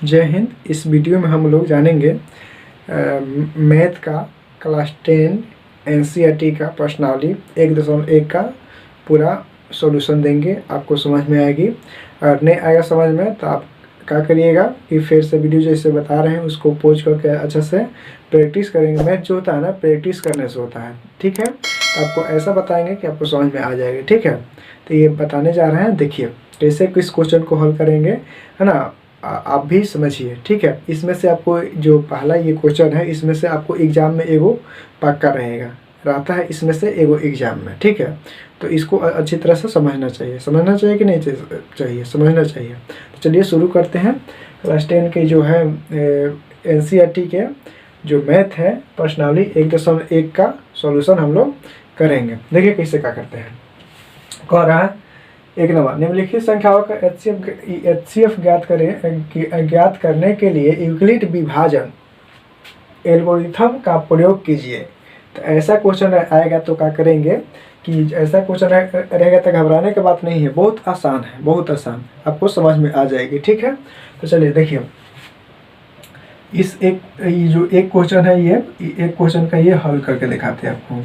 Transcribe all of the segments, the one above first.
जय हिंद। इस वीडियो में हम लोग जानेंगे मैथ का क्लास 10 एनसीईआरटी का प्रश्नावली 1.1 का पूरा सॉल्यूशन देंगे, आपको समझ में आएगी। अगर नहीं आएगा समझ में तो आप क्या करिएगा कि फिर से वीडियो जैसे बता रहे हैं उसको पोज करके अच्छा से प्रैक्टिस करेंगे। मैथ जो होता है ना, प्रैक्टिस करने से होता है, ठीक है। तो आपको ऐसा बताएंगे कि आपको समझ में आ जाएगा, ठीक है। तो ये बताने जा रहे हैं, देखिए कैसे किस क्वेश्चन को हल करेंगे, है ना। आप भी समझिए, ठीक है। इसमें से आपको जो पहला ये क्वेश्चन है, इसमें से आपको एग्जाम में एगो पक्का रहता है इसमें से एगो एग्जाम में, ठीक है। तो इसको अच्छी तरह से समझना चाहिए कि नहीं चाहिए, समझना चाहिए। तो चलिए शुरू करते हैं। क्लास 10 के जो है एनसीईआरटी के जो मैथ है प्रश्नावली 1.1 का सॉल्यूशन हम लोग करेंगे। देखिए कैसे क्या करते हैं। कह रहा है 1 नंबर, निम्नलिखित संख्याओं का एचसीएफ ज्ञात करने के लिए यूक्लिड विभाजन एल्गोरिथम का प्रयोग कीजिए। तो ऐसा क्वेश्चन आएगा तो क्या करेंगे कि ऐसा क्वेश्चन रहेगा तो घबराने की बात नहीं है, बहुत आसान है, बहुत आसान, आपको समझ में आ जाएगी, ठीक है। तो चलिए देखिए, ये जो एक क्वेश्चन है, ये एक क्वेश्चन का ये हल करके दिखाते हैं आपको,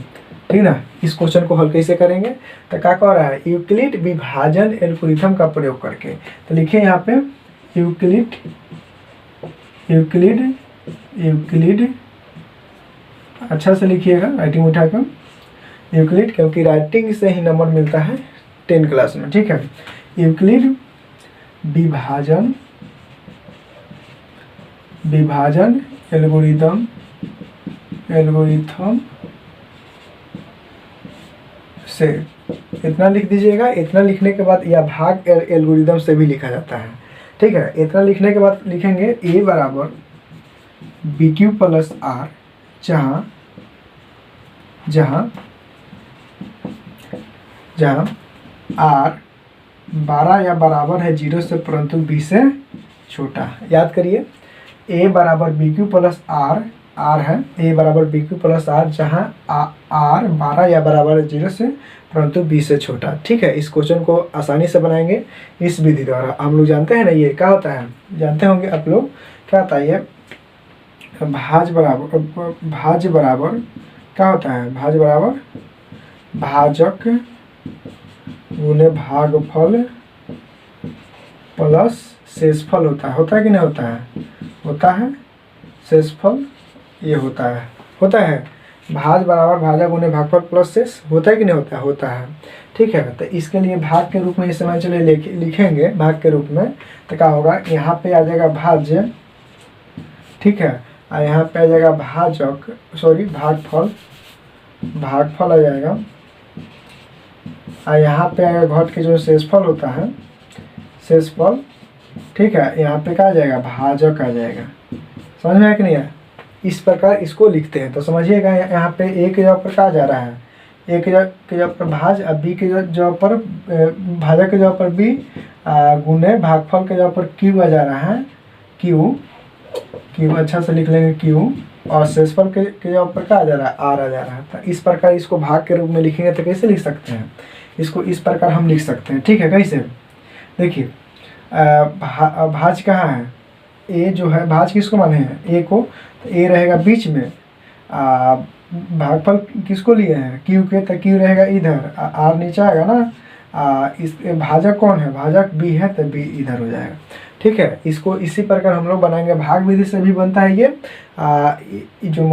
ठीक ना। इस क्वेश्चन को हल कैसे करेंगे तो क्या कह रहा है, यूक्लिड विभाजन एल्गोरिथम का प्रयोग करके। तो लिखिए यहाँ पे यूक्लिड अच्छा से लिखिएगा, राइटिंग उठाकर यूक्लिड, क्योंकि राइटिंग से ही नंबर मिलता है 10 क्लास में, ठीक है। यूक्लिड विभाजन एल्गोरिथम से, इतना लिख दीजिएगा। इतना लिखने के बाद या भाग एल्गोरिथम से भी लिखा जाता है, ठीक है। इतना लिखने के बाद लिखेंगे a बराबर BQ प्लस R, जहाँ R 12 या बराबर है 0 से परंतु B से छोटा। याद करिए, a बराबर BQ प्लस R है, a बराबर BQ प्लस R, जहाँ R 12 या बराबर है 0 से परंतु B से छोटा, ठीक है। इस क्वेश्चन को आसानी से बनाएंगे इस विधि द्वारा। हम लोग जानते हैं ना ये क्या होता है, जानते होंगे आप लोग क्या होता है। ये भाज बराबर क्या होता है, भाज बराबर भाजक गुने भागफल प्लस शेषफल होता है कि नहीं होता है शेषफल, ये होता है। भाज बराबर भाजक गुने भागफल प्लस शेष होता है कि नहीं होता है, ठीक है। तो इसके लिए भाग के रूप में इस समय चले लिखेंगे भाग के रूप में। तो क्या होगा, यहाँ पे आ जाएगा भाज्य, ठीक है, और यहाँ पे आ जाएगा भागफल आ जाएगा, और यहाँ पे आएगा घट के जो शेषफल होता है, शेषफल, ठीक है। यहाँ पे क्या आ जाएगा, भाजक आ जाएगा। समझ में आया कि नहीं है। इस प्रकार इसको लिखते हैं। तो समझिएगा, यहाँ पे ए के जगह पर क्या जा रहा है, ए के जगह पर भाज, और बी के जगह पर भाजक के जगह पर बी, गुने भागफल के जगह पर क्यू आ जा रहा है, क्यू अच्छा से लिख लेंगे क्यू, और शेषफल के जगह पर क्या आ जा रहा है, आर आ जा रहा है। तो इस प्रकार इसको भाग के रूप में लिखेंगे तो कैसे लिख सकते हैं, इसको इस प्रकार हम लिख सकते हैं, ठीक है। कैसे, देखिए भाज कहाँ है, ए जो है, भाज किसको माने हैं, ए को, तो ए रहेगा बीच में, भागफल किसको लिए हैं, क्यू के, तो क्यू रहेगा इधर, आर नीचे आएगा ना। इस भाजक कौन है, भाजक बी है, तो बी इधर हो जाएगा, ठीक है। इसको इसी प्रकार हम लोग बनाएंगे। भाग विधि से भी बनता है ये, जो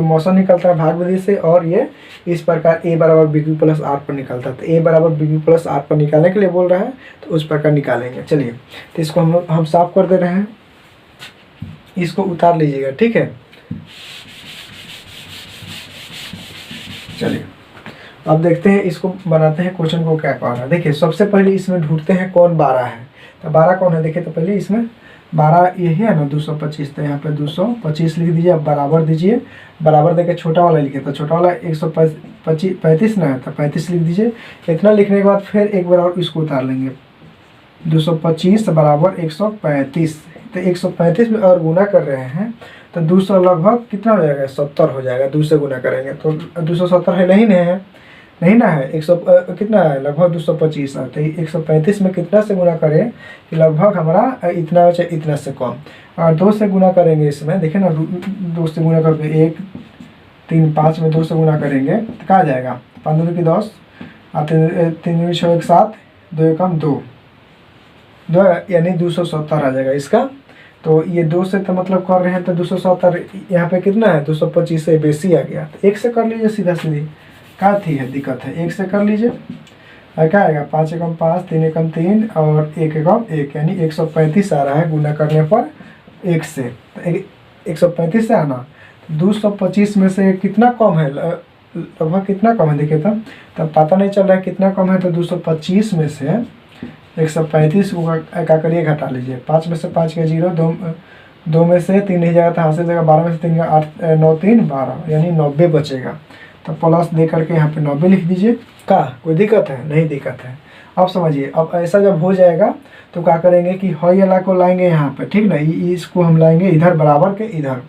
मौसम निकलता है भाग विधि से, और ये इस प्रकार a बराबर BQ प्लस R पर निकलता है। तो a बराबर BQ प्लस R पर निकालने के लिए बोल रहा है, तो उस प्रकार निकालेंगे। चलिए, तो इसको हम साफ कर दे रहे हैं, इसको उतार लीजिएगा, ठीक है। चलिए अब देखते हैं, इसको बनाते हैं, क्वेश्चन को क्या कह रहा है। देखिए सबसे पहले इसमें ढूंढते हैं कौन 12 है। तो 12 कौन है, देखिए तो पहले इसमें 12 यही है ना, 225। तो यहाँ पे 225 लिख दीजिए। अब बराबर दीजिए, बराबर देके छोटा वाला लिखे, तो छोटा वाला 135 ना है, तो 35 लिख दीजिए। इतना लिखने के बाद फिर एक बार इसको उतार लेंगे, 225 बराबर 135। तो 135 में और गुना कर रहे हैं, तो 200 लगभग कितना हो जाएगा, 70 हो जाएगा। 2 से गुना करेंगे तो 270 है, नहीं है, नहीं ना है, 100 कितना है, लगभग 225 है। तो 135 में कितना से गुना करें कि लगभग हमारा इतना बचे, इतना से कम। और 2 से गुना करेंगे इसमें, देखिए ना 2 से गुना करके 1 3 5 में 2 से गुना करेंगे तो क्या आ जाएगा, 15 की 10 और 3 6 1 7, 2 एकम 2 2 यानी 270 आ जाएगा इसका। तो ये 2 से तो मतलब कर रहे हैं तो 270, यहाँ पे कितना है 225 से बेसी आ गया। तो 1 से कर लीजिए सीधा सीधी, क्या थी है दिक्कत है, 1 से कर लीजिए। और क्या आएगा, 5 एकम 5, 3 एकम 3 और 1 एकम 1, यानी 135 आ रहा है गुना करने पर 1 से। तो 135 से आना, 225 में से कितना कम है, लगभग कितना कम है देखिए। तब पता नहीं चल रहा है कितना कम है। तो 225 में से 135 को क्या करिए, घटा लीजिए। 5 में से 5 का 0, 2 में से 3 नहीं जाएगा तो हाथ से जाएगा, 12 में से 3 का 8 9 3 12, यानी 90 बचेगा। तो प्लस दे करके यहाँ पे 90 लिख दीजिए। का कोई दिक्कत है, नहीं दिक्कत है। अब समझिए, अब ऐसा जब हो जाएगा तो क्या करेंगे कि हई वाला को लाएंगे यहाँ पे, ठीक ना, इसको हम लाएंगे इधर बराबर के इधर।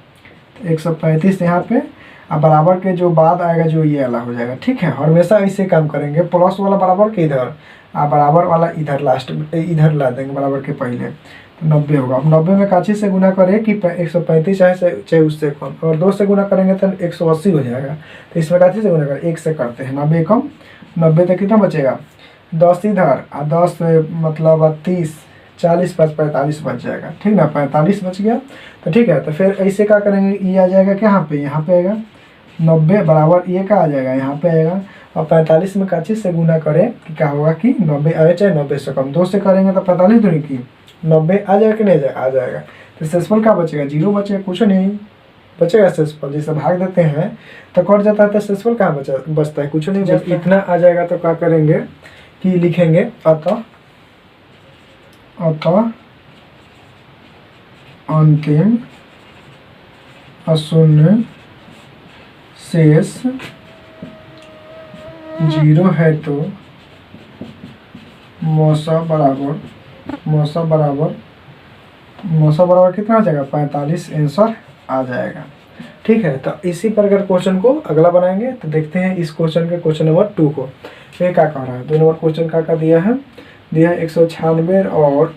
135 यहाँ पे, अब बराबर के जो बाद आएगा जो ये वाला हो जाएगा, ठीक है। हमेशा ऐसे काम करेंगे, प्लस वाला बराबर के इधर और बराबर वाला इधर लास्ट में, इधर ला देंगे बराबर के पहले। तो 90 होगा। अब 90 में काची से गुना करें कि 135 चाहे उससे कम, और 2 से गुना करेंगे तो 180 हो जाएगा। तो इसमें काची से गुना करें, 1 से करते हैं। 90 कम 90 तक कितना बचेगा, 10 इधर और 10 मतलब 30 40 5 45 बच जाएगा, ठीक ना, 45 बच गया। तो ठीक है, तो फिर ऐसे क्या करेंगे, ये आ जाएगा क्या यहाँ पे आएगा 90 बराबर ये का आ जाएगा यहाँ पे आएगा। और 45 में काची से गुना करें कि क्या होगा कि 90 आए चाहे 90 से कम। 2 से करेंगे तो 45 दूनी की 90 आ जाएगा कि नहीं जाएगा, आ जाएगा। तो शेषफल क्या बचेगा, 0 बचेगा, कुछ नहीं बचेगा शेषफल। जैसे भाग देते हैं तो कट जाता है, तो शेषफल कहाँ बचता है, कुछ नहीं बचता। इतना आ जाएगा तो क्या करेंगे कि लिखेंगे अतः अंतिम अशून्य शेष 0 है तो मौसा बराबर कितना आ जाएगा, 45 आंसर आ जाएगा। ठीक है, तो इसी प्रकार क्वेश्चन को अगला बनाएंगे। तो देखते हैं इस क्वेश्चन के क्वेश्चन नंबर 2 को। ये क्या कह रहा है, 2 नंबर क्वेश्चन का दिया है 196 और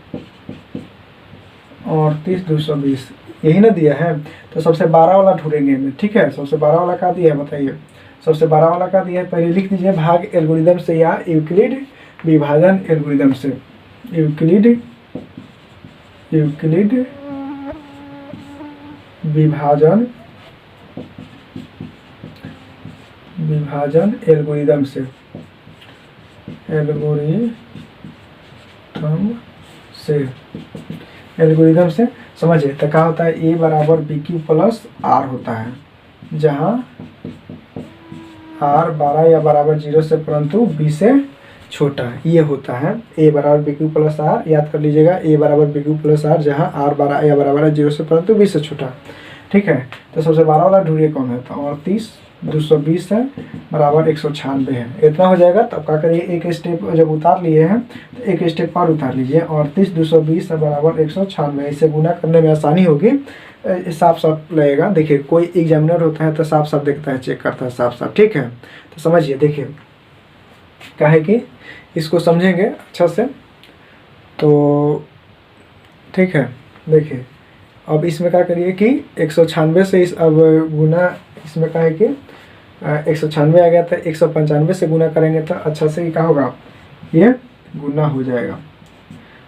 30 220 यही ना दिया है। तो सबसे 12 वाला ढूंढेंगे हमें, ठीक है। सबसे 12 वाला क्या दिया है बताइए, सबसे 12 वाला क्या दिया है, पहले लिख दीजिए भाग एल्गोरिदम से या यूक्लिड विभाजन एल्गोरिदम से। यूक्लिड विभाजन एल्गोरिदम से समझिए। तो क्या होता है, ए बराबर बी क्यू प्लस आर होता है, जहाँ आर 12 या बराबर 0 से परंतु बी से छोटा है, ये होता है ए बराबर बी क्यू प्लस आर। याद कर लीजिएगा, ए बराबर बी क्यू प्लस आर जहाँ आर 12 या बराबर है 0 से परंतु बी से छोटा, ठीक है। तो सबसे 12 वाला ढूंढिए कौन है, तो 38 220 है बराबर 196 है, इतना हो जाएगा। तब क्या करिए, एक स्टेप जब उतार लिए हैं तो एक स्टेप और उतार लीजिए। 38 220 है बराबर 196, इसे गुना करने में आसानी होगी, साफ साफ लगेगा। देखिए कोई एग्जामिनर होता है तो साफ साफ देखता है, चेक करता है साफ साफ, ठीक है। तो समझिए, देखिए क्या है कि इसको समझेंगे अच्छा से तो ठीक है। देखिए अब इसमें क्या करिए कि 196 से इस अब गुना, इसमें क्या है कि 196 आ गया था, 195 से गुना करेंगे तो अच्छा से क्या होगा, ये गुना हो जाएगा,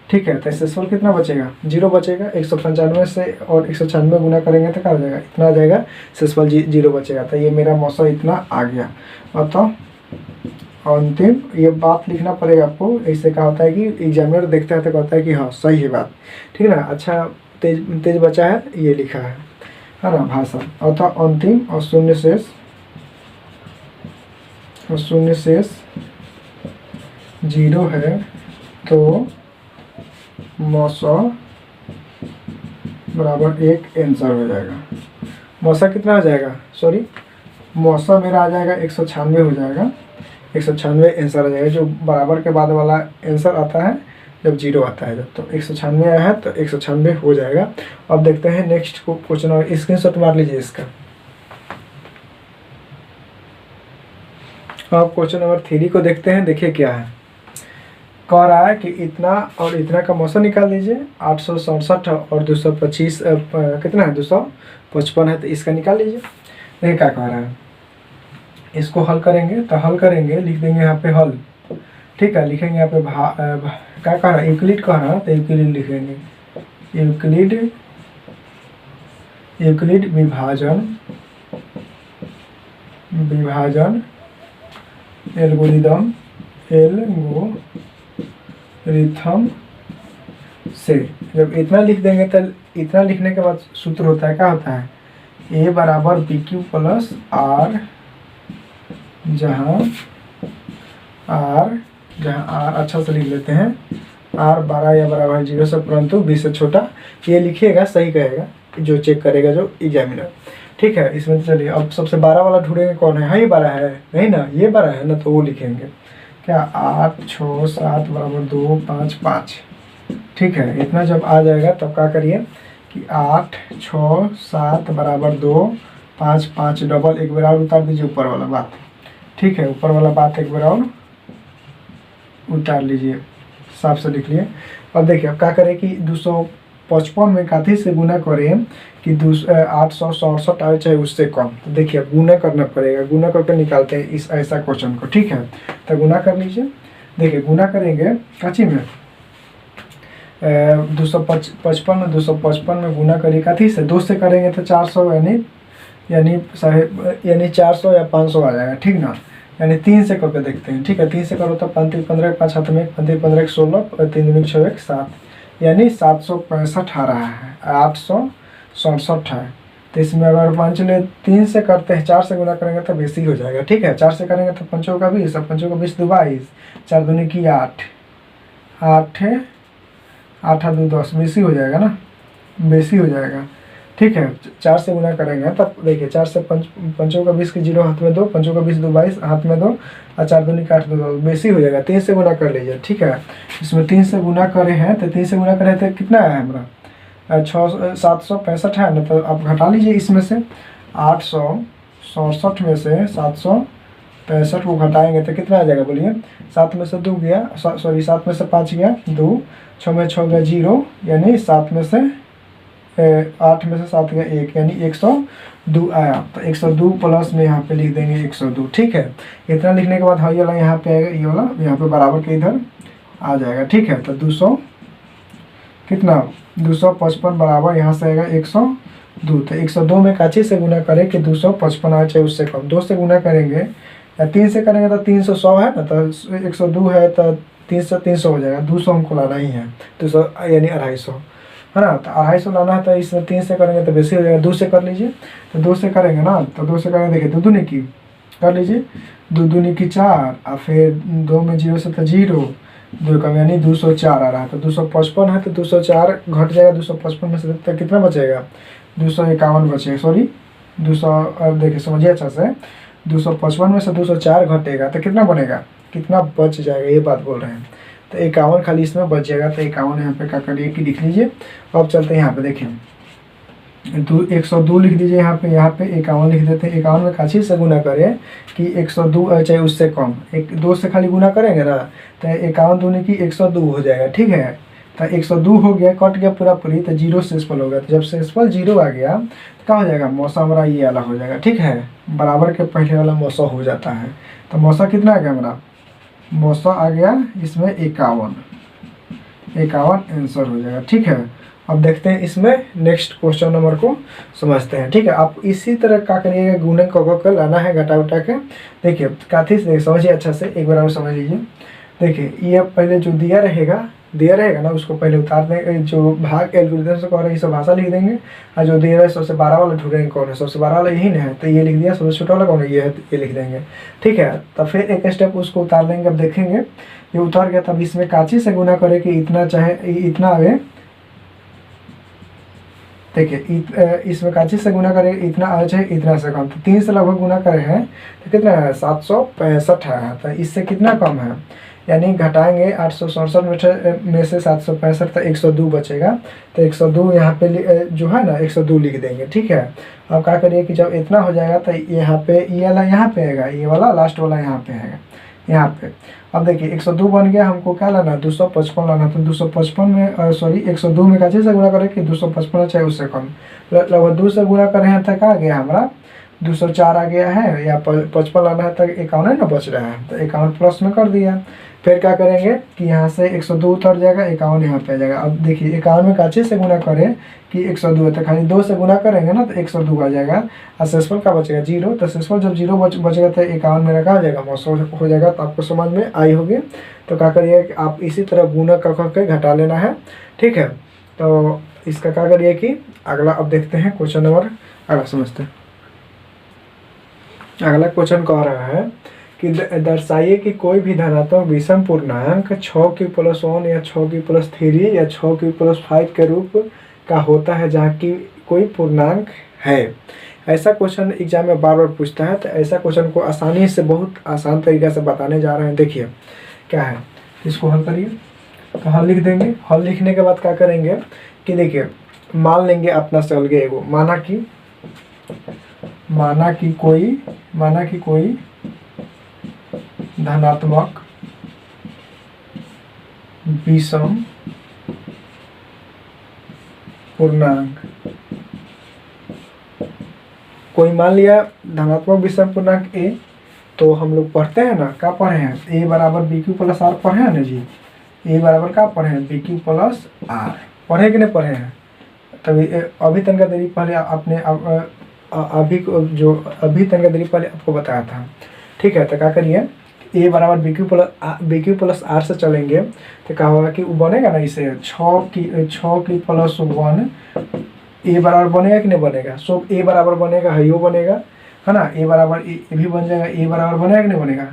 ठीक है। तो शेषफल कितना बचेगा, 0 बचेगा। 195 से और 196 गुना करेंगे तो क्या हो जाएगा, इतना आ जाएगा, शेषफल 0 बचेगा। तो ये मेरा मौसा इतना आ गया। अतः अंतिम, ये बात लिखना पड़ेगा आपको। ऐसे क्या होता है कि एग्जामिनर देखता है तो कहता है कि हाँ सही है बात, ठीक है ना। अच्छा तेज बचा है, ये लिखा है ना भाषा। अतः अंतिम और शून्य शेष 0 है तो मौसा बराबर 1 आंसर हो जाएगा। मौसा कितना आ जाएगा, सॉरी मौसा मेरा आ जाएगा 196 हो जाएगा, 196 आंसर आ जाएगा। जो बराबर के बाद वाला आंसर आता है जब 0 आता है, जब तो 196 आया है तो 196 हो जाएगा। अब देखते हैं नेक्स्ट को क्वेश्चन, और स्क्रीनशॉट मार लीजिए इसका। अब क्वेश्चन नंबर 3 को देखते हैं। देखिए क्या है, कह रहा है कि इतना और इतना का मौसा निकाल दीजिए। 867 और 225 कितना है, 255 है, तो इसका निकाल लीजिए। देखिए क्या कह रहा है, इसको हल करेंगे तो हल करेंगे, लिख देंगे यहाँ पे हल, ठीक है। लिखेंगे यहाँ पे क्या कह रहा है, यूक्लिड कह रहा है तो यूक्लिड लिखेंगे। यूक्लिड विभाजन एल्गोरिथम से जब इतना लिख देंगे तो इतना लिखने के बाद सूत्र होता है, क्या होता है, ए बराबर बी क्यू प्लस आर, जहाँ आर अच्छा से लिख लेते हैं, आर 12 या बराबर है 0 से, परंतु 20 से छोटा। ये लिखिएगा, सही कहेगा जो चेक करेगा, जो एग्जामिनर, ठीक है। इसमें चलिए अब सबसे 12 वाला ढूंढेंगे, कौन है, हाँ ये 12 है, नहीं ना, ये 12 है ना, तो वो लिखेंगे क्या, 8 6 7 बराबर 2 5 5, ठीक है। इतना जब आ जाएगा तब क्या करिए कि 8 6 7 बराबर 2 5 5 डबल एक बार और उतार दीजिए ऊपर वाला बात, ठीक है। ऊपर वाला बात एक बार और उतार लीजिए, साफ से लिख लिए। अब देखिए अब क्या करें कि 255 में काथी से गुना करें कि 867 आए चाहे उससे कम। तो देखिए गुना करना पड़ेगा, गुना करके निकालते हैं इस ऐसा क्वेश्चन को, ठीक है। तो गुना कर लीजिए। देखिए गुना करेंगे काची में 255 में 255 में गुना करिए काथी से, 2 से करेंगे तो 400 यानी 400 या 500 आ जाएगा, ठीक ना। यानी 3 से करके देखते हैं, ठीक है। 3 से करो तो 5 3 15 5 हाथ में 5 3 15 16 3 2 6 1 7, यानी 765 आ रहा है, 867 है। तो इसमें अगर मान चलिए 3 से करते हैं, 4 से गुना करेंगे तो बेसी हो जाएगा, ठीक है। 4 से करेंगे तो 5 का 20 और 5 का 20 2 22, 4 दूनी की 8 8 8 2 10, बेसी हो जाएगा ना, बेसी हो जाएगा, ठीक है। 4 से गुना करेंगे तब देखिए 4 से 5 का 20 के 0 हाथ में 2, 5 का 20 2 22 हाथ में 2 और 4 दूनी का 8 2 2, बेसी हो जाएगा। 3 से गुना कर लीजिए, ठीक है। इसमें 3 से गुना करे हैं तो 3 से गुना करे तो कितना है हमारा 765 है ना, तो आप घटा लीजिए इसमें से 867 में से 765 को घटाएंगे तो कितना आ जाएगा बोलिए, 7 में से 2 गया, सॉरी 7 में से 5 गया 2, 6 में 6 गया 0, यानी 7 में से 8 में से 7 गया 1, यानी 102 आया। तो 102 प्लस में यहाँ पे लिख देंगे 102, ठीक है। इतना लिखने के बाद ये वाला यहाँ पे आएगा, ये वाला यहाँ पे बराबर के इधर आ जाएगा, ठीक है। तो 200 कितना 255 बराबर यहाँ से आएगा 102। तो 102 में काची से गुना करें कि 255 आए चाहे उससे कम। 2 से गुना करेंगे या 3 से करेंगे तो 300 है ना, तो 102 है तो 300 हो जाएगा। 200 हमको लाना ही है, 200 यानी 250 है ना। तो 250 लाना है तो इसमें 3 से करेंगे तो बेसी हो जाएगा। 2 से कर लीजिए, तो 2 से करेंगे ना, तो 2 से करेंगे, देखिए 2 दूनी की कर लीजिए, 2 दूनी की 4 और फिर 2 में 0 से तो 0 2 कम, यानी 204 आ रहा है। तो 255 है तो 204 घट जाएगा, 255 में से तो कितना बचेगा 251 बचेगा, सॉरी 200, अब देखिए समझिए अच्छा से, 255 में से 204 घटेगा तो कितना बनेगा, कितना बच जाएगा, ये बात बोल रहे हैं। तो 51 खाली इसमें बच जाएगा, तो 51 यहाँ पे क्या करिए कि लिख लीजिए। अब चलते हैं यहाँ पे, देखिए 102 लिख दीजिए, यहाँ पे 51 लिख देते हैं। 51 में काची से गुना करें कि 102 चाहे उससे कम, 2 से खाली गुना करेंगे ना, तो 51 दूनी की 102 हो जाएगा, ठीक है। तो 102 हो गया, कट गया पूरा पूरी, तो 0 शेषफल हो गया। तो जब शेषफल 0 आ गया तो क्या हो जाएगा, मौसा हमारा ये वाला हो जाएगा, ठीक है। बराबर के पहले वाला मौसा हो जाता है। तो मौसा कितना आ गया हमारा, मौसा आ गया इसमें 51 आंसर हो जाएगा, ठीक है। अब देखते हैं इसमें नेक्स्ट क्वेश्चन नंबर को समझते हैं, ठीक है। आप इसी तरह क्या करिएगा, गुणे को लाना है घटा उठा के। देखिए काथी से समझिए अच्छा से, एक बार और समझ लीजिए। देखिए ये पहले जो दिया रहेगा ना, उसको पहले उतार देंगे, जो भाग एल्गोरिथम से कह रहे हैं सब भाषा लिख देंगे, और जो दे रहा है सबसे 12 वाला ढूंढेंगे कौन है, सबसे 12 वाला यही ना है, तो ये लिख दिया। सबसे छोटा वाला कौन है, ये है, ये लिख देंगे, ठीक है। तब फिर एक स्टेप उसको उतार लेंगे। अब देखेंगे ये उतार गया, तब इसमें काची से गुना करे कि इतना चाहे इतना आवे, देखिए इसमें काची से गुना करे इतना आ चाहे इतना से कम। तो 3 से लगभग गुना करे हैं तो कितना है 765 है, तो इससे कितना कम है यानी घटाएंगे 867 में से 765 तो 102 बचेगा। तो 102 यहाँ पे जो है ना 102 लिख देंगे, ठीक है। अब क्या करिए कि जब इतना हो जाएगा तो यहाँ पे ये वाला यहाँ पे आएगा, ये वाला लास्ट वाला यहाँ पे आएगा, यहाँ पे। अब देखिए 102 बन गया, हमको क्या लाना, 255 लाना। तो 255 में सॉरी 102 में का से गुणा करें कि 255 चाहे उससे कम, लगभग 2 से गुणा कर रहे हैं तक आ गया हमारा 204 आ गया है, या 55 लाना है तक 51 ना बच रहा है, तो 51 प्लस में कर दिया। फिर क्या करेंगे कि यहाँ से 102 उतर जाएगा, 51 यहाँ पे आ जाएगा। अब देखिए 51 में काचे से गुणा करें कि 102 है, तो खाली 2 से गुणा करेंगे ना तो 102 आ जाएगा। और शेषफल का बचेगा 0, तो शेषफल जब 0 बचेगा तो 51 में रखा जाएगा, मौसम हो जाएगा। तो आपको समझ में आई होगी। तो क्या करिए कि आप इसी तरह गुना करके घटा लेना है, ठीक है। तो इसका क्या करिए कि अगला अब देखते हैं क्वेश्चन नंबर, अगला समझते हैं। अगला क्वेश्चन कह रहा है कि दर्शाइए कि कोई भी धनात्मक विषम पूर्णांक 6q+1 या 6q+3 या 6q+5 के रूप का होता है जहाँ की कोई पूर्णांक है। ऐसा क्वेश्चन एग्जाम में बार बार पूछता है। तो ऐसा क्वेश्चन को आसानी से, बहुत आसान तरीके से बताने जा रहे हैं। देखिए क्या है, इसको हल करिए। तो हल लिख देंगे। हल लिखने के बाद क्या करेंगे कि देखिए मान लेंगे अपना से अलगे एगो, माना कि कोई धनात्मक विषम पूर्णांक, कोई मान लिया धनात्मक विषम पूर्णांक ए। तो हम लोग पढ़ते हैं ना, क्या पढ़े हैं, ए बराबर BQ+R पढ़े हैं ना जी। ए बराबर क्या पढ़े हैं, BQ+R पढ़े कि नहीं पढ़े हैं। तभी अभी तनका देरी पहले आपने अभी तनका देरी पहले आपको बताया था, ठीक है। तो क्या करिए, ए बराबर BQ+R से चलेंगे तो क्या होगा कि वो बनेगा ना, इसे 6q+1 ए बराबर बनेगा कि नहीं बनेगा। सो ए बराबर बनेगा, है यो बनेगा, है ना। ए बराबर ए भी बन जाएगा, ए बराबर बनेगा कि नहीं बनेगा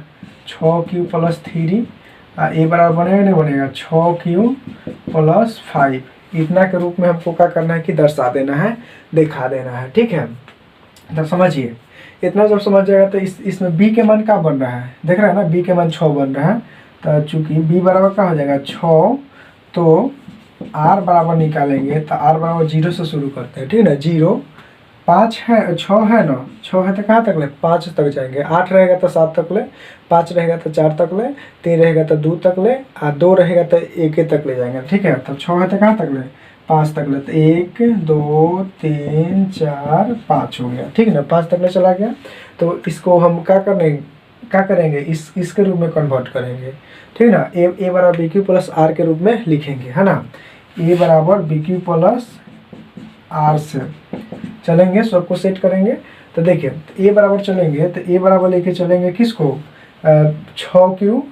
6q+3, ए बराबर बनेगा नहीं बनेगा 6q+5। इतना के रूप में हमको क्या करना है कि दर्शा देना है, दिखा देना है, ठीक है। तो समझिए, इतना जब समझ जाएगा तो इसमें b के मान क्या बन रहा है, देख रहे हैं ना, b के मान 6 बन रहा है। तो चूंकि b बराबर क्या हो जाएगा 6, तो r बराबर निकालेंगे तो r बराबर 0 से शुरू करते हैं, ठीक है ना। 0 5 है, 6 है ना, 6 है तो कहाँ तक ले, 5 तक जाएंगे। 8 रहेगा तो 7 तक ले, 5 रहेगा तो 4 तक ले, 3 रहेगा तो 2 तक ले, और 2 रहेगा तो 1 तक ले जाएंगे, ठीक है। तो 6 है तो कहाँ तक ले, 5 तक ले, तो 1 2 3 4 5 हो गया, ठीक है ना, 5 तक ले चला गया। तो इसको हम क्या करेंगे, इसके रूप में कन्वर्ट करेंगे, ठीक है ना। ए बराबर BQ+R के रूप में लिखेंगे, है ना। ए बराबर BQ+R से चलेंगे, सबको सेट करेंगे। तो देखिए ए बराबर चलेंगे तो ए बराबर लेके चलेंगे किसको, 6q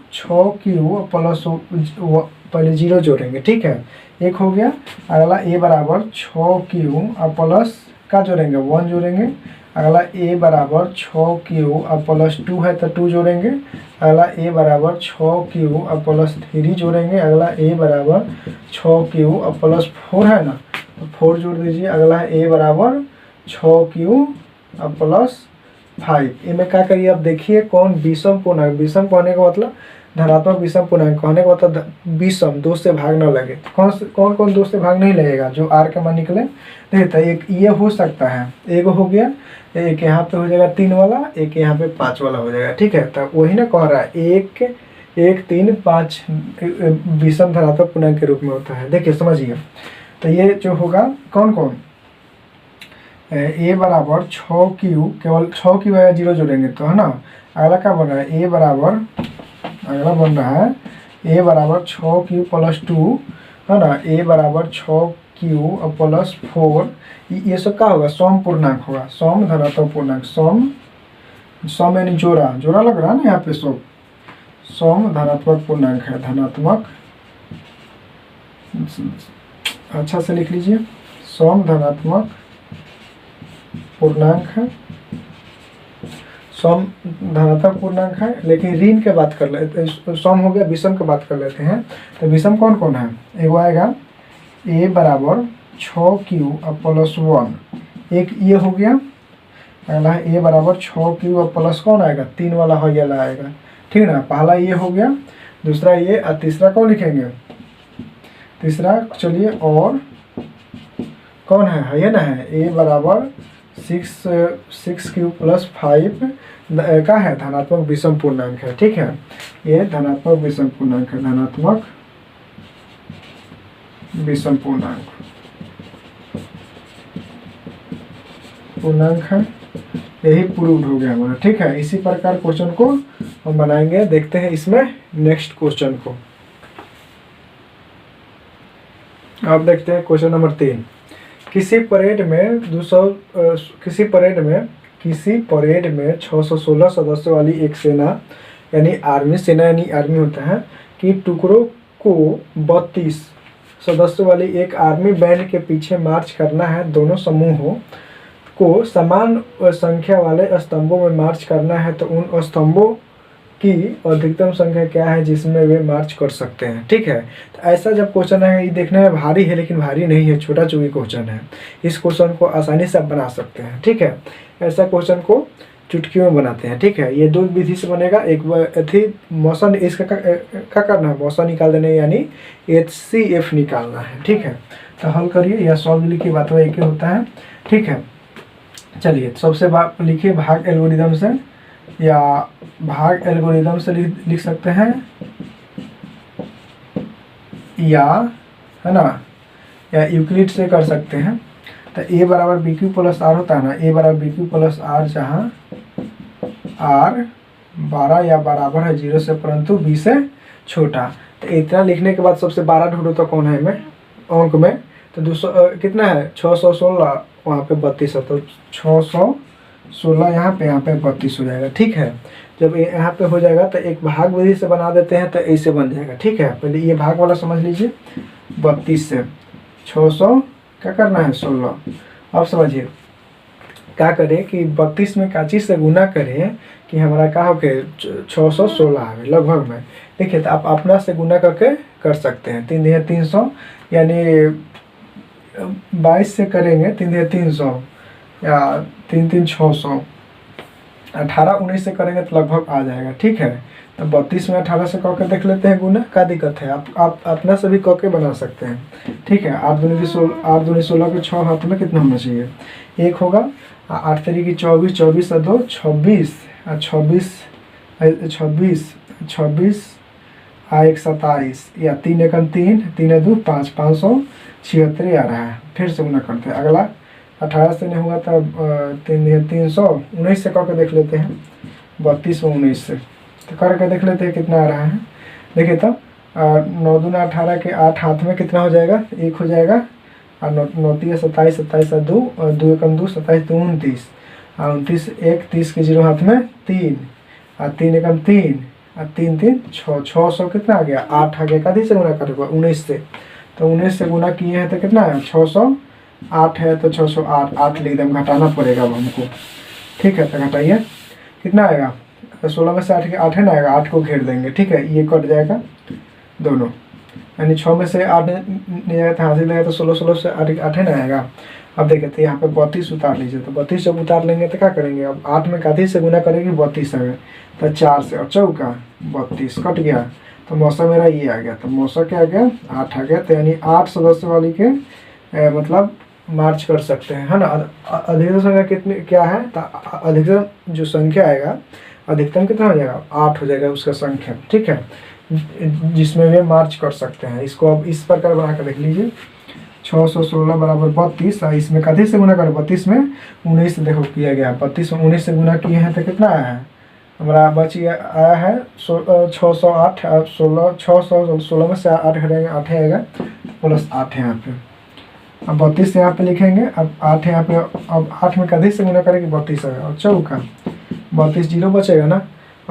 प्लस पहले 0 जोड़ेंगे, ठीक है, 1 हो गया। अगला ए बराबर 6q प्लस का जोड़ेंगे 1 जोड़ेंगे। अगला ए बराबर 6q प्लस 2 है तो 2 जोड़ेंगे। अगला ए बराबर 6q प्लस 3 जोड़ेंगे। अगला ए बराबर 6q प्लस 4 है ना, तो 4 जोड़ दीजिए। अगला है ए बराबर 6q प्लस 5। इनमें क्या करिए, अब देखिए कौन विषम पूर्णांक, विषम कहने का मतलब धनात्मक विषम पूर्णांक कहने का मतलब विषम, 2 से भाग न लगे। कौन 2 से भाग नहीं लगेगा, जो r का मान निकले। देखिए तो एक ये हो सकता है, एक हो गया, एक यहाँ पे हो जाएगा 3 वाला, एक यहाँ पे 5 वाला हो जाएगा, ठीक है। तो वही ना कह रहा है 1 3 5 विषम धनात्मक पूर्णांक के रूप में होता है। देखिए समझिए, तो ये जो होगा कौन ए बराबर 6q, केवल 6q या 0 जोड़ेंगे तो, है ना। अगला क्या बन रहा है, ए बराबर, अगला बन रहा है ए बराबर 6q प्लस 2, है ना। ए बराबर 6q प्लस 4। ये सब क्या होगा, सम पूर्णांक होगा, सम धनात्मक पूर्णांक। सम यानी जोड़ा लग रहा है ना यहाँ पे, सम धनात्मक पूर्णांक है, धनात्मक, अच्छा से लिख लीजिए, सम धनात्मक पूर्णांक है, सम धनात्मक पूर्णांक है। लेकिन ऋण के बात कर लेते, सम हो गया, विषम की बात कर लेते हैं। तो विषम कौन है, एगो आएगा ए बराबर 6q प्लस 1, एक ये हो गया। अगला है ए बराबर 6q प्लस कौन आएगा, 3 वाला हो गया आएगा, ठीक है ना। पहला ये हो गया। दूसरा ये, और तीसरा कौन लिखेंगे, तीसरा चलिए, और कौन है ये ना है, ए बराबर 6 प्लस 5 का है, धनात्मक विषम पूर्णांक है। ठीक है, ये धनात्मक विषम पूर्णांक है, धनात्मक विषम पूर्णांक है, यही प्रूव्ड हो गया हमारा। ठीक है, इसी प्रकार क्वेश्चन को हम बनाएंगे। देखते हैं इसमें नेक्स्ट क्वेश्चन को। अब देखते हैं क्वेश्चन नंबर 3। किसी परेड में 616 सदस्यों वाली एक सेना यानी आर्मी होता है कि टुकड़ों को 32 सदस्यों वाली एक आर्मी बैंड के पीछे मार्च करना है। दोनों समूहों को समान संख्या वाले स्तंभों में मार्च करना है, तो उन स्तंभों की अधिकतम संख्या क्या है जिसमें वे मार्च कर सकते हैं। ठीक है, तो ऐसा जब क्वेश्चन है, ये देखने में भारी है लेकिन भारी नहीं है, छोटा चूकी क्वेश्चन है। इस क्वेश्चन को आसानी से आप बना सकते हैं। ठीक है, ऐसा क्वेश्चन को चुटकियों में बनाते हैं। ठीक है, ये दो विधि से बनेगा। एक थी मौसा, इसका क्या करना है, मौसा निकाल देना यानी HCF निकालना है। ठीक है, तो हल करिए या सॉल्व लिखिए, बात एक ही होता है। ठीक है, चलिए सबसे लिखिए भाग एल्गोरिदम से, या भाग एल्गोरिदम से लिख सकते हैं, या है ना, या यूक्लिड से कर सकते हैं। तो ए बराबर BQ प्लस आर होता है ना, ए बराबर BQ प्लस आर, जहाँ आर 12 या बराबर है 0 से परंतु b से छोटा। तो इतना लिखने के बाद सबसे 12 ढूंढो तो कौन है में अंक में, तो 200 कितना है, 616, वहाँ पे 32 है, तो 616 यहाँ पे 32 हो जाएगा। ठीक है, जब ये यहाँ पे हो जाएगा तो एक भाग विधि से बना देते हैं, तो ऐसे बन जाएगा। ठीक है, पहले ये भाग वाला समझ लीजिए, 32 से 600 क्या करना है 16। अब समझिए क्या करें कि 32 में काची से गुना करें कि हमारा क्या हो गया 616 है लगभग में। देखिए, तो आप अपना से गुना करके कर सकते हैं। 3 दिया 300 यानी 22 से करेंगे, 3 दिया 300 या 3 3 600, 18 19 से करेंगे तो लगभग आ जाएगा। ठीक है, तो 32 में 18 से कह के देख लेते हैं गुना, क्या दिक्कत है, आप अपना से भी कह के बना सकते हैं। ठीक है, 8 दूनी 16 के 6 हाथ में कितना होना चाहिए, 1 होगा। 8 3 की 24, 24 से 2 26, 26 1 27, या 3 एकम 3, 3 2 5, 576 आ रहा है। फिर से गुना करते हैं। अगला 18 से नहीं होगा तब 300, 19 से करके देख लेते हैं, 32 में 19 से तो करके देख लेते हैं कितना आ रहा है। देखिए तो 9 दूना 18 के 8 हाथ में कितना हो जाएगा, 1 हो जाएगा। और 9 3 27, 27 2, 2 एकम 2, 27 2 29, 29 1 30 के 0 हाथ में 3, और 3 एकम 3, और 3 3 6, 600 कितना आ गया 8 आ गया। कभी से गुना करेगा 19 से, तो 19 से गुना किए हैं तो कितना है 608 है, तो 608 8 लिख दें, घटाना पड़ेगा अब हमको। ठीक है, तो घटाइए कितना आएगा, 16 में से 8 है ना आएगा, 8 को घेर देंगे। ठीक है, ये कट जाएगा दोनों, यानी 6 में से 8 नहीं आएगा तो हासिल लगेगा, तो 16 से 8 है ना आएगा। अब देखिए तो यहाँ पे 32 उतार लीजिए, तो 32 जब उतार लेंगे तो क्या करेंगे, अब 8 में काठी से गुना करेंगे 32 आ गया, तो 4 से और चौका 32 कट गया, तो मौसा मेरा ये आ गया, तो मौसा क्या आ गया 8 आ गया। तो यानी 8 सदस्य वाली के मतलब मार्च कर सकते हैं, है ना। अधिकतम संख्या कितनी क्या है, तो अधिकतम जो संख्या आएगा, अधिकतम कितना हो जाएगा 8 हो जाएगा उसका संख्या। ठीक है, जिसमें वे मार्च कर सकते हैं। इसको अब इस प्रकार बना कर देख लीजिए, 616 बराबर 32, इसमें कथी से गुना करें 32 में 19 से देखो किया गया, 32 में 19 से गुना किए हैं तो कितना आया है हमारा, बच आया है 608, 616 में से 8 घटेंगे 8 आएगा, प्लस 8 है यहाँ पे। अब 32 यहाँ पे लिखेंगे, अब 8 यहाँ पे, अब 8 में कथी से गुना करेंगे 32 आएगा, और चौका 32 जीरो बचेगा ना।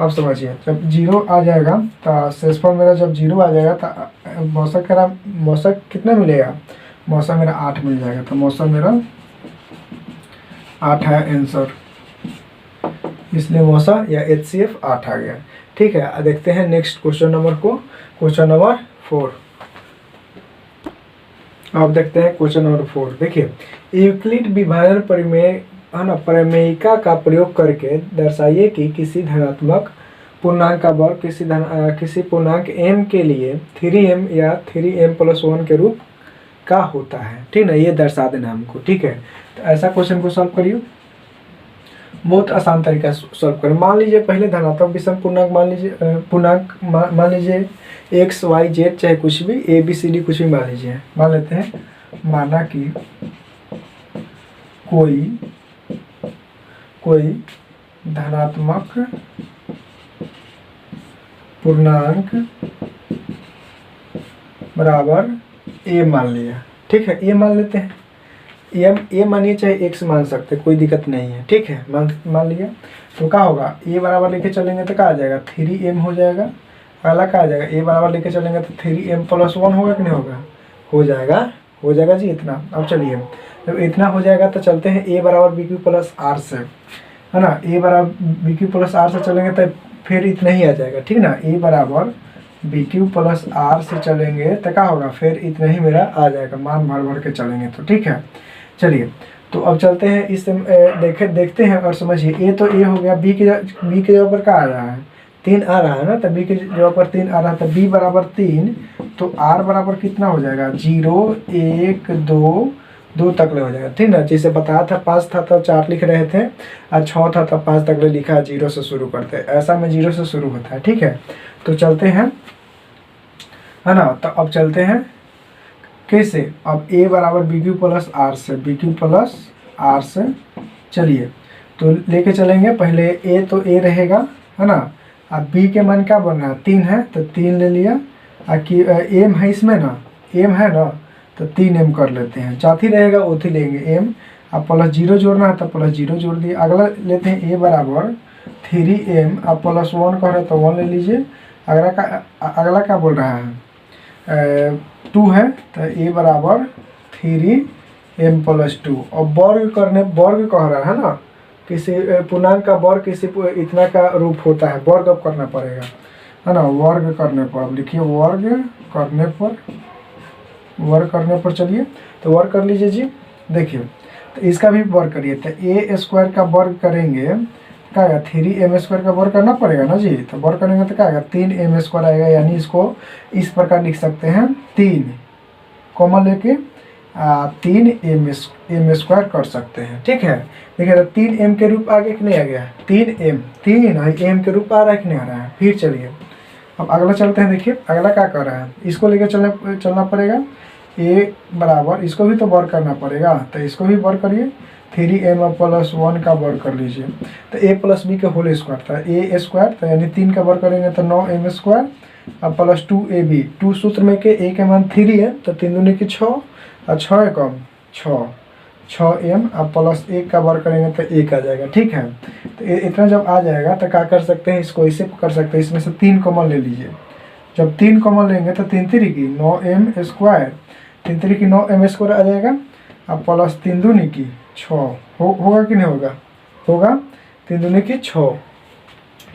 अब समझिए जब जीरो आ जाएगा तो शेषफल मेरा जब जीरो आ जाएगा तो मौसक कितना मिलेगा, मौसम मेरा 8 मिल जाएगा, तो मौसम मेरा 8 है आंसर, इसलिए मौसा या HCF 8 आ गया। ठीक है, देखते हैं नेक्स्ट क्वेश्चन नंबर को, क्वेश्चन नंबर 4। अब देखते हैं क्वेश्चन नंबर 4। देखिए, यूक्लिड विभाजन प्रमेय है ना, प्रमेयिका का प्रयोग करके दर्शाइए कि किसी धनात्मक पूर्णांक का वर्ग किसी पूर्णांक m के लिए 3m या 3m+1 के रूप का होता है, ठीक ना, ये दर्शा देना हमको, ठीक है। तो ऐसा क्वेश्चन को सॉल्व करिए, बहुत आसान तरीका से सॉल्व करें। मान लीजिए पहले धनात्मक विषम पूर्णांक मान लीजिए x y z, चाहे कुछ भी a b c d कुछ भी मान लीजिए, मान लेते हैं। माना कि कोई धनात्मक पूर्णांक बराबर a मान लिया, ठीक है, a मान लेते हैं। a मानिए चाहे x मान सकते, कोई दिक्कत नहीं है, ठीक है। मान लिया तो क्या होगा, a बराबर लेके चलेंगे तो क्या आ जाएगा 3m हो जाएगा। अगला क्या आ जाएगा, a बराबर लेके चलेंगे तो 3m+1 होगा कि नहीं होगा, हो जाएगा जी इतना। अब चलिए जब इतना हो जाएगा तो चलते हैं a बराबर BQ+R से, है ना। a बराबर BQ+R से चलेंगे तो फिर इतना ही आ जाएगा, ठीक ना। a बराबर BQ+R से चलेंगे तो क्या होगा, फिर इतना ही मेरा आ जाएगा, मान भर के चलेंगे तो, ठीक है। चलिए तो अब चलते हैं इस देखते हैं और समझिए। a तो a हो गया, b के जगह पर क्या आ रहा है, 3 आ रहा है ना, तो b के जगह पर 3 आ रहा है, तो b बराबर 3, तो r बराबर कितना हो जाएगा 0 1 2 तक ले हो जाएगा, ठीक ना। जैसे बताया था 5 था तो 4 लिख रहे थे, और 6 था तो 5 तक ले लिखा है, 0 से शुरू करते हैं, ऐसा में 0 से शुरू होता है, ठीक है। तो चलते हैं, है ना। तो अब चलते हैं कैसे, अब a बराबर BQ+R से चलिए तो लेके चलेंगे। पहले a तो a रहेगा, है ना। अब b के मान क्या बन रहा है 3 है, तो 3 ले लिया। m है इसमें ना, m है ना, तो 3m कर लेते हैं, चाथी रहेगा उथी लेंगे m। अब +0 जोड़ना है तो +0 जोड़ दिए। अगला लेते हैं a बराबर 3m, अब +1 कह रहे तो 1 ले लीजिए। अगला क्या बोल रहा है 2 है, तो a बराबर 3m+2। और वर्ग कह रहा है ना, किसी पूर्णांक का वर्ग किसी इतना का रूप होता है, वर्ग अब करना पड़ेगा, है ना। वर्ग करने पर, अब लिखिए वर्ग करने पर चलिए तो वर्ग कर लीजिए जी। देखिए तो इसका भी वर्ग करिए, तो a² का वर्ग करेंगे क्या आएगा 3m² का वर्ग करना पड़ेगा ना जी। तो वर्ग करेंगे तो क्या आएगा 3m² आएगा, यानी इसको इस प्रकार लिख सकते हैं, 3 कॉमन लेके 3m² कर सकते हैं, ठीक है। देखिए तो 3m के रूप आगे कि नहीं आ गया, 3m के रूप आ रहा है कि नहीं आ रहा है। फिर चलिए अब अगला चलते हैं। देखिए अगला क्या कर रहा है, इसको लेकर चलना पड़ेगा। a बराबर, इसको भी तो वर्ग करना पड़ेगा, तो इसको भी वर्ग करिए, 3m+1 का वर्ग कर लीजिए। तो a+b का होल स्क्वायर था a², तो यानी 3 का वर्ग करेंगे तो 9m², अब +2ab। 2 सूत्र में के a के मान 3 है, तो 3 दूनी की 6, और 6 कम 6m, अब +1 का वर्ग करेंगे तो 1 आ जाएगा, ठीक है। तो इतना जब आ जाएगा तो क्या कर सकते हैं, इसको इसे कर सकते हैं, इसमें से 3 कॉमन ले लीजिए। जब 3 कॉमन लेंगे तो 3 3 की 9m², 3 3 की 9m² आ जाएगा। अब +3 दूनी की 6 होगा कि नहीं होगा 3 दूनी की 6,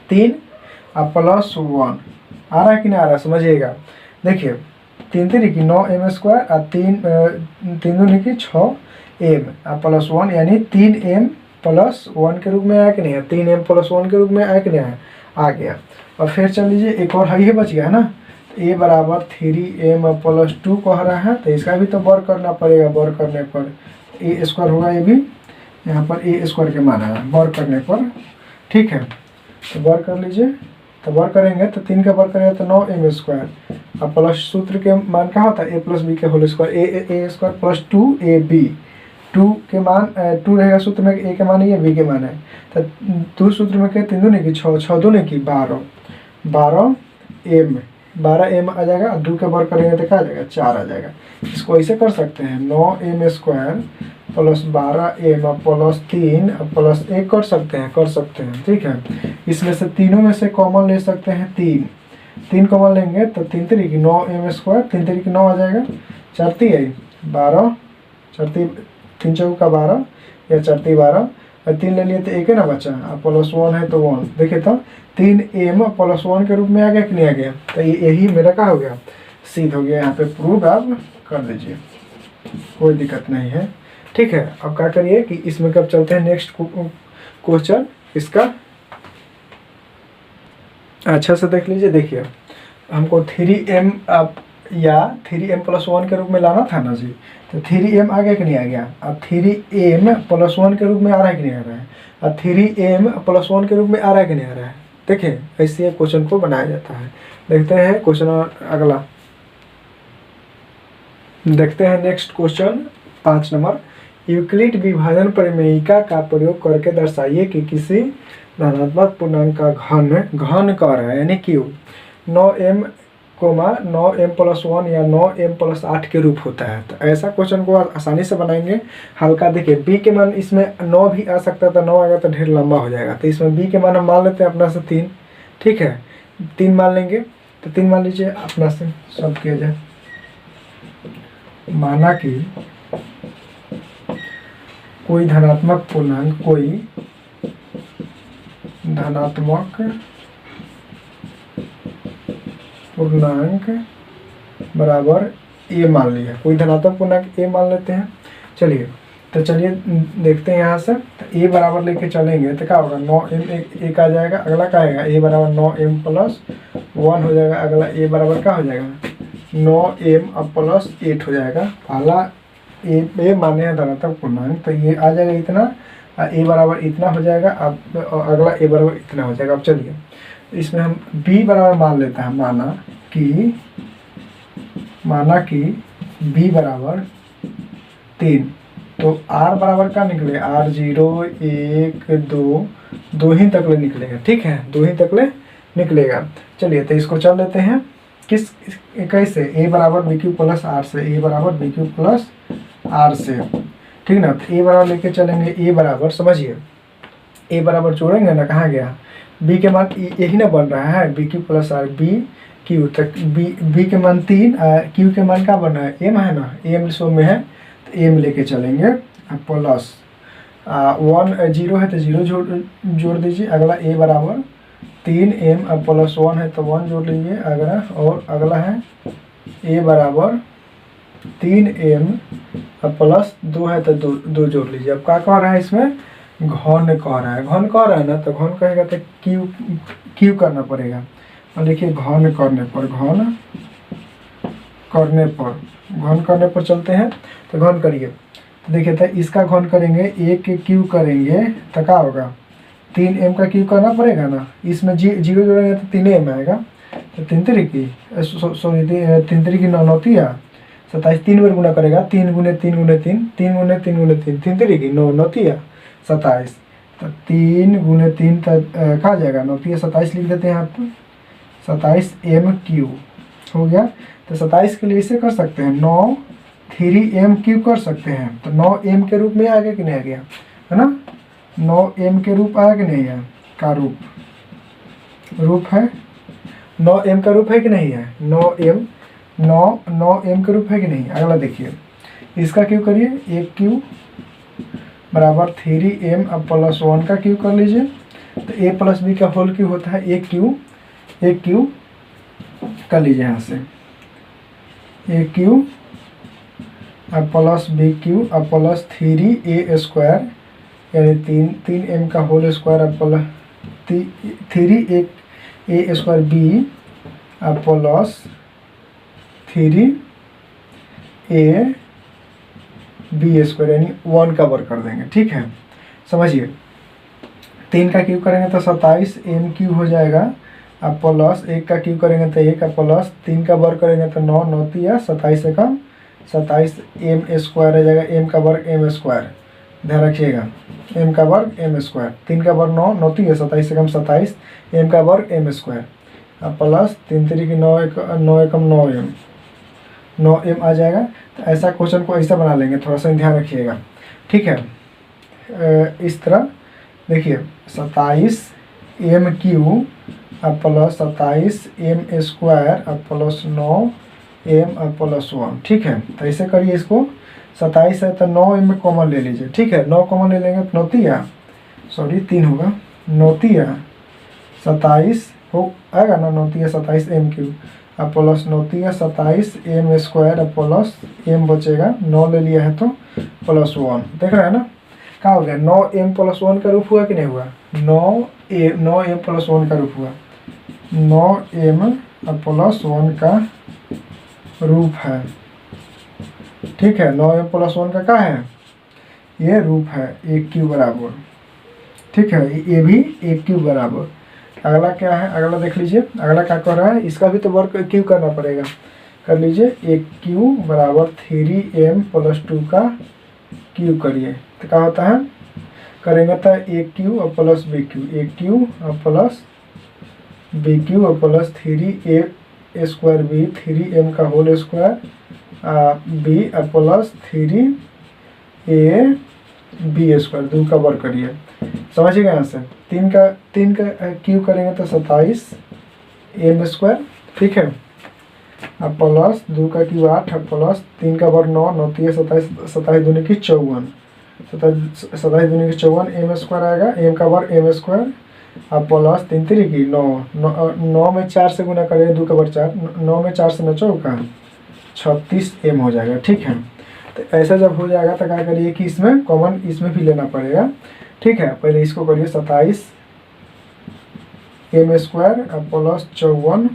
3 अब +1 आ रहा है कि नहीं आ रहा, समझिएगा। देखिए 3 3 की 9m² और 3 दूनी की 6m, अब +1, यानी 3m+1 के रूप में आया कि नहीं है, 3m+1 के रूप में आया कि नहीं आ गया। और फिर चल लीजिए एक और है, बच गया है ना। तो a बराबर 3m+2 कह रहा है, तो इसका भी तो वर्ग करना पड़ेगा। वर्ग करने पर a² होगा, ये भी यहाँ पर a² के मान है वर्ग करने पर, ठीक है। तो वर्ग कर लीजिए, तो वर्ग करेंगे तो 3 का वर्ग करेंगे तो 9m², अब प्लस सूत्र के मान क्या होता है a+b के होल स्क्वायर, a² + 2ab। 2 के मान 2 रहेगा सूत्र में, a के मान है, b के मान है, तो 2 सूत्र में के 3 दूनी की 6, 6 दूनी की 12m आ जाएगा। 2 के वर्ग करेंगे तो क्या आ जाएगा 4 आ जाएगा। इसको ऐसे कर सकते हैं, 9m² + 12m + 3 + 1 कर सकते हैं, ठीक है। इसमें से तीनों में से कॉमन ले सकते हैं, 3 कॉमन लेंगे तो 3 3 की 9m², 3 3 की 9 आ जाएगा, 4 3 12, 3 चौका 12 या 4 12, और 3 ले लिए तो 1 है ना बचा, अब +1 है तो 1। देखिए तो 3m+1 के रूप में आ गया कि नहीं आ गया, तो यही मेरा क्या हो गया, सिद्ध हो गया। यहाँ पे प्रूव आप कर दीजिए, कोई दिक्कत नहीं है, ठीक है। अब क्या करिए कि इसमें कब चलते हैं नेक्स्ट क्वेश्चन इसका। अच्छा से देख लीजिए। देखिए हमको 3m आप या 3m+1 के रूप में लाना था ना जी, तो 3m आ गया कि नहीं आ गया। अब 3m+1 के रूप में आ रहा है कि नहीं आ रहा है, अब 3m+1 के रूप में आ रहा है कि नहीं आ रहा है। देखिए ऐसे क्वेश्चन को बनाया जाता है। देखते हैं क्वेश्चन अगला, देखते हैं नेक्स्ट क्वेश्चन 5 नंबर। यूक्लिड विभाजन प्रमेयिका का प्रयोग करके दर्शाइए कि किसी धनात्मक पूर्णांक का घन कह रहा है यानी क्यू 9m 9m+1 या 9m+8 के रूप होता है। तो ऐसा क्वेश्चन को आसानी से बनाएंगे। हल्का देखिए b के मान इसमें 9 भी आ सकता था, 9 आएगा तो ढेर लंबा हो जाएगा। तो इसमें b के मान हम मान लेते हैं अपना से 3, ठीक है 3 मान लेंगे। तो 3 मान लीजिए अपना से सब किया जाए। माना कि कोई धनात्मक पूर्णांक बराबर a मान लिया, कोई धनात्मक पूर्णांक a मान लेते हैं। चलिए तो चलिए देखते हैं यहाँ से। तो a बराबर लेके चलेंगे तो क्या होगा 9m एक आ जाएगा, अगला क्या आएगा a बराबर 9m+1 हो जाएगा, अगला a बराबर क्या हो जाएगा 9m+8 हो जाएगा। पहला a माने हैं धनात्मक पूर्णांक, तो ये आ जाएगा इतना, a बराबर इतना हो जाएगा। अब अगला a बराबर इतना हो जाएगा। अब चलिए इसमें हम b बराबर मान लेते हैं। माना कि b बराबर 3, तो r बराबर क्या निकलेगा r0 1 2 दो ही तक ले निकलेगा, ठीक है 2 ही तक ले निकलेगा। चलिए तो इसको चल लेते हैं किस कैसे, a बराबर bq प्लस r से, a बराबर bq प्लस r से, ठीक ना। तो a बराबर लेके चलेंगे, a बराबर समझिए a बराबर जोड़ेंगे ना, कहाँ गया b के मान यही ना बन रहा है bq प्लस r bq तक b के मान 3, q के मान क्या बन रहा है m है ना, m सो में है तो m लेके चलेंगे प्लस 1 0 है तो 0 जोड़ दीजिए। अगला a बराबर 3m+1 है तो 1 जोड़ लीजिए अगला, और अगला है a बराबर 3m+2 है तो 2 जोड़ लीजिए। अब क्या कह रहा है इसमें घन कह रहा है, घन कह रहा है ना, तो घन कहेगा तो क्यू करना पड़ेगा। और देखिए घन करने पर चलते हैं। तो घन करिए तो देखिए तो इसका घन करेंगे, एक क्यू करेंगे तो क्या होगा 3m का क्यू करना पड़ेगा ना, इसमें 0 जोड़ेंगे तो 3m आएगा। तो 3 की 9 9 27, 3 बार गुना करेगा 3 गुने 3 गुने 3 3 गुने 3 गुने 3 3 की 9 9 27, तो 3 गुने 3 तक कहा जाएगा 9 27 लिख देते हैं यहाँ पर 27m³ हो गया। तो 27 के लिए इसे कर सकते हैं 9 3m³ कर सकते हैं। तो 9m के रूप में आ गया कि नहीं आ गया, है ना 9m के रूप आया कि नहीं है, का रूप है 9m का रूप है कि नहीं है, 9m के रूप है कि नहीं। अगला देखिए इसका क्यू करिए, एक क्यू बराबर 3m+1 का क्यू कर लीजिए। तो a प्लस b का होल क्यू होता है एक क्यू कर लीजिए यहाँ से, a cube plus b cube plus 3a² यानी 3m का whole square plus 3a² b plus 3ab² यानी 1 का वर्ग कर देंगे, ठीक है समझिए। 3 का क्यूब करेंगे तो 27m³ हो जाएगा, अब प्लस 1 का क्यूब करेंगे तो 1 प्लस 3 का वर्ग करेंगे तो 9 9 27 से कम 27m² हो जाएगा, m का वर्ग m², ध्यान रखिएगा m का वर्ग m², 3 का वर्ग 9 9 27 से कम 27 m का वर्ग m², अब प्लस 3 3 की 9 एकम 9m आ जाएगा। तो ऐसा क्वेश्चन को ऐसा बना लेंगे, थोड़ा सा ध्यान रखिएगा, ठीक है। इस तरह देखिए 27m³ अब प्लस 27m² अब प्लस 9m+1, ठीक है। तो ऐसे करिए इसको, 27 है तो 9m में कॉमन ले लीजिए, ठीक है 9 कॉमन ले लेंगे तो 3 होगा 9 27 हो आएगा ना, 9 27m³ अब प्लस 9 27m² अब प्लस m बचेगा, 9 ले लिया है तो प्लस 1, देख रहे हैं ना क्या हो गया 9m+1 का रूप हुआ कि नहीं हुआ, 9m+1 का रूप हुआ, 9m+1 का रूप है। ठीक है, 9m+1 का क्या है, ये रूप है 1 क्यूब बराबर। ठीक है, ये भी 1 क्यूब बराबर। अगला क्या है, अगला देख लीजिए, अगला क्या कर रहा है, इसका भी तो वर्क क्यूब करना पड़ेगा। कर लीजिए, 1 क्यूब बराबर 3m+2 का क्यूब करिए तो क्या होता है, करेंगे तो 1 क्यूब और प्लस बी क्यूब, 1 क्यूब और प्लस बी क्यूब और plus 3a square B, 3m का होल स्क्वायर बी और प्लस 3a बी स्क्वायर, 2 का वर्ग करिए। समझिएगा, यहाँ से 3 का क्यूब करेंगे तो 27m स्क्वायर। ठीक है, अब प्लस 2 का क्यूब 8 है, प्लस 3 का वर्ग 9, 9 3 27, 27 दूनी की 54, 27 दूनी की 54 m स्क्वायर आएगा, m का वर्ग m स्क्वायर, अब प्लस 3 3 की 9 में 4 से गुना करेंगे, 2 का वर्ग 4, 9 में 4 से 9 चौका 36m हो जाएगा। ठीक है, तो ऐसा जब हो जाएगा तो क्या करिए कि इसमें कॉमन इसमें भी लेना पड़ेगा। ठीक है, पहले इसको करिए 27m square plus 54m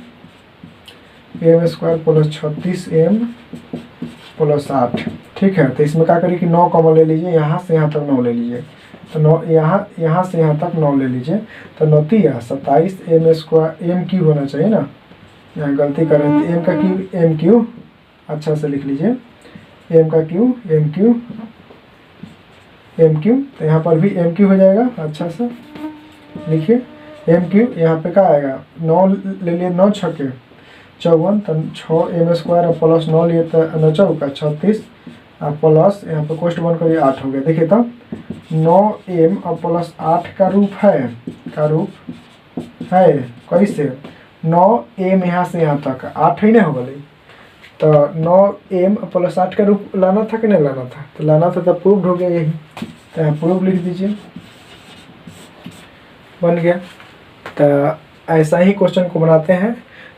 square plus 36m plus 8। ठीक है, तो इसमें क्या करिए कि 9 कॉमन ले लीजिए, यहाँ से यहाँ तक 9 ले लीजिए, तो 9 यहाँ से यहाँ तक 9 ले लीजिए, तो 9 तिया 27m स्क्वायर, m क्यूब होना चाहिए ना, यहाँ गलती कर रहे थे, m का क्यूब m क्यूब, अच्छा से लिख लीजिए, m का cube m cube m cube, तो यहाँ पर भी m क्यूब हो जाएगा। अच्छा से लिखिए m क्यूब, यहाँ पे क्या आएगा, 9 ले लिए, 9 छके 54, तो 6m स्क्वायर और प्लस 9 लिए तो 9 चौका 36 और प्लस यहाँ पे कोष्ट बन करिए 8 हो गया। देखिए तो 9m और प्लस 8 का रूप है, का रूप है कैसे, 9m यहाँ से यहाँ तक 8 ही नहीं हो गई, तो 9m प्लस 8 का रूप लाना था कि नहीं लाना था, तो लाना था, तो प्रूव्ड हो गया यही, तो यहाँ प्रूव लिख दीजिए, बन गया। तो ऐसा ही क्वेश्चन को बनाते हैं।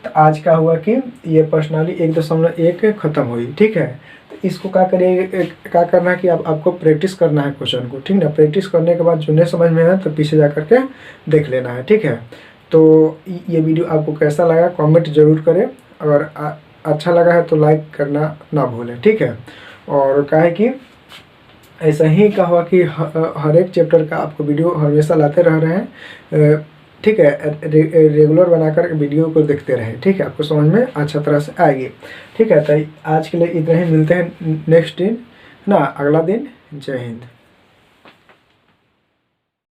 तो आज का हुआ कि ये प्रश्नावली 1.1 खत्म हुई। ठीक है, तो इसको क्या करिए, क्या करना है कि आपको प्रैक्टिस करना है क्वेश्चन को। ठीक ना, प्रैक्टिस करने के बाद जो नहीं समझ में है तो पीछे जा करके देख लेना है। ठीक है, तो ये वीडियो आपको कैसा लगा कमेंट जरूर करें, अगर अच्छा लगा है तो लाइक करना ना भूलें। ठीक है, और क्या है कि ऐसा ही का हुआ कि हर एक चैप्टर का आपको वीडियो हमेशा लाते रह रहे हैं। ठीक है, रेगुलर बनाकर वीडियो को देखते रहें। ठीक है, आपको समझ में अच्छा तरह से आएगी। ठीक है, तो आज के लिए इतना ही, मिलते हैं नेक्स्ट दिन ना, अगला दिन। जय हिंद।